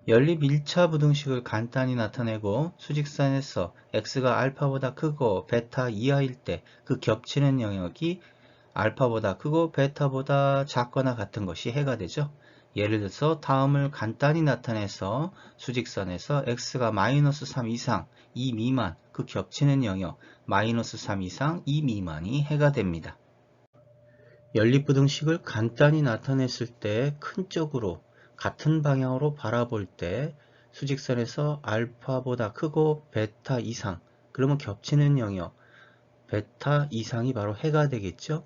연립 1차 부등식을 간단히 나타내고 수직선에서 x가 알파보다 크고 베타 이하일 때 그 겹치는 영역이 알파보다 크고 베타보다 작거나 같은 것이 해가 되죠. 예를 들어서 다음을 간단히 나타내서 수직선에서 x가 마이너스 3 이상, 2 미만, 그 겹치는 영역 마이너스 3 이상, 2 미만이 해가 됩니다. 연립부등식을 간단히 나타냈을 때 큰 쪽으로 같은 방향으로 바라볼 때 수직선에서 알파보다 크고 베타 이상, 그러면 겹치는 영역 베타 이상이 바로 해가 되겠죠.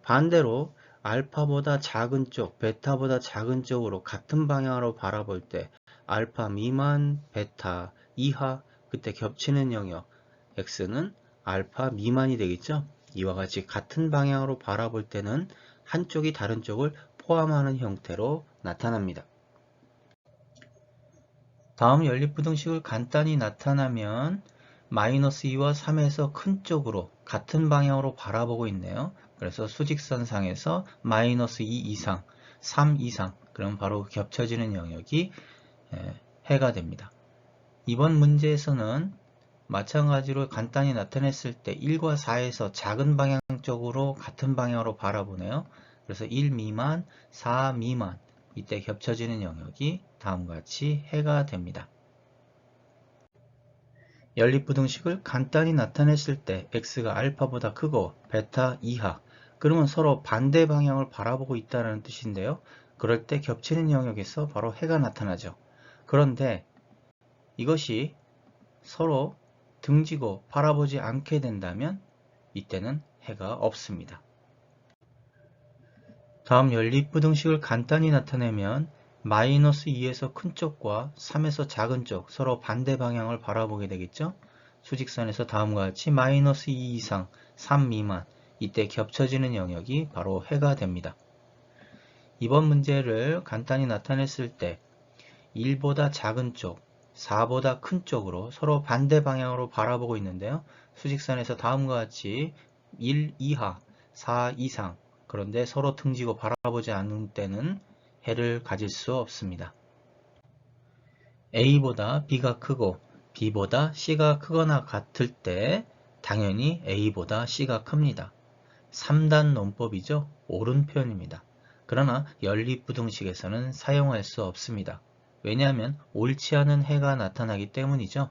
반대로 알파보다 작은 쪽, 베타보다 작은 쪽으로 같은 방향으로 바라볼 때 알파 미만, 베타 이하, 그때 겹치는 영역 x는 알파 미만이 되겠죠. 이와 같이 같은 방향으로 바라볼 때는 한쪽이 다른 쪽을 포함하는 형태로 나타납니다. 다음 연립부등식을 간단히 나타나면 마이너스 2와 3에서 큰 쪽으로 같은 방향으로 바라보고 있네요. 그래서 수직선상에서 마이너스 2 이상, 3 이상, 그럼 바로 겹쳐지는 영역이 해가 됩니다. 이번 문제에서는 마찬가지로 간단히 나타냈을 때 1과 4에서 작은 방향 쪽으로 같은 방향으로 바라보네요. 그래서 1 미만, 4 미만, 이때 겹쳐지는 영역이 다음과 같이 해가 됩니다. 연립부등식을 간단히 나타냈을 때 x가 알파보다 크고 베타 이하, 그러면 서로 반대 방향을 바라보고 있다는 뜻인데요. 그럴 때 겹치는 영역에서 바로 해가 나타나죠. 그런데 이것이 서로 등지고 바라보지 않게 된다면 이때는 해가 없습니다. 다음 연립부등식을 간단히 나타내면 마이너스 2에서 큰 쪽과 3에서 작은 쪽 서로 반대 방향을 바라보게 되겠죠. 수직선에서 다음과 같이 마이너스 2 이상, 3 미만, 이때 겹쳐지는 영역이 바로 해가 됩니다. 이번 문제를 간단히 나타냈을 때 1보다 작은 쪽, 4보다 큰 쪽으로 서로 반대 방향으로 바라보고 있는데요. 수직선에서 다음과 같이 1 이하, 4 이상, 그런데 서로 등지고 바라보지 않는 때는 해를 가질 수 없습니다. A보다 B가 크고 B보다 C가 크거나 같을 때 당연히 A보다 C가 큽니다. 3단 논법이죠. 옳은 표현입니다. 그러나 연립부등식에서는 사용할 수 없습니다. 왜냐하면 옳지 않은 해가 나타나기 때문이죠.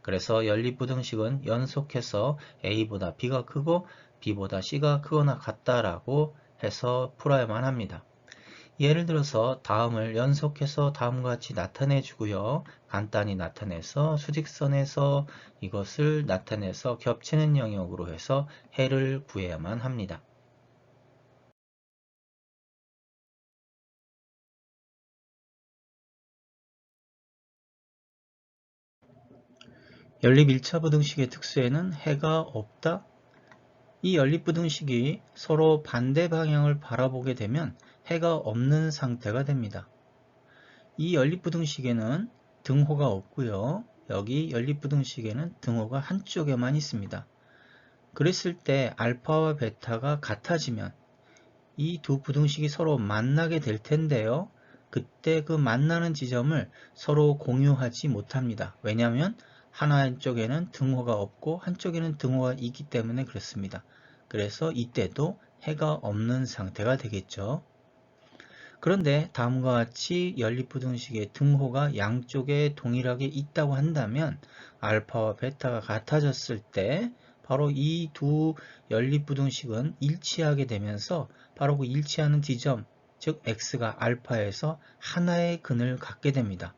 그래서 연립부등식은 연속해서 A보다 B가 크고 B보다 C가 크거나 같다라고 해서 풀어야만 합니다. 예를 들어서 다음을 연속해서 다음과 같이 나타내 주고요. 간단히 나타내서 수직선에서 이것을 나타내서 겹치는 영역으로 해서 해를 구해야만 합니다. 연립 1차 부등식의 특수에는 해가 없다. 이 연립 부등식이 서로 반대 방향을 바라보게 되면 해가 없는 상태가 됩니다. 이 연립 부등식에는 등호가 없고요. 여기 연립 부등식에는 등호가 한쪽에만 있습니다. 그랬을 때 알파와 베타가 같아지면 이 두 부등식이 서로 만나게 될 텐데요. 그때 그 만나는 지점을 서로 공유하지 못합니다. 왜냐하면 한쪽에는 등호가 없고 한쪽에는 등호가 있기 때문에 그렇습니다. 그래서 이때도 해가 없는 상태가 되겠죠. 그런데 다음과 같이 연립부등식의 등호가 양쪽에 동일하게 있다고 한다면 알파와 베타가 같아졌을 때 바로 이 두 연립부등식은 일치하게 되면서 바로 그 일치하는 지점, 즉 x가 알파에서 하나의 근을 갖게 됩니다.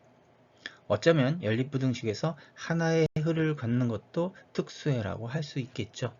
어쩌면 연립부등식에서 하나의 흐를 갖는 것도 특수해라고 할 수 있겠죠.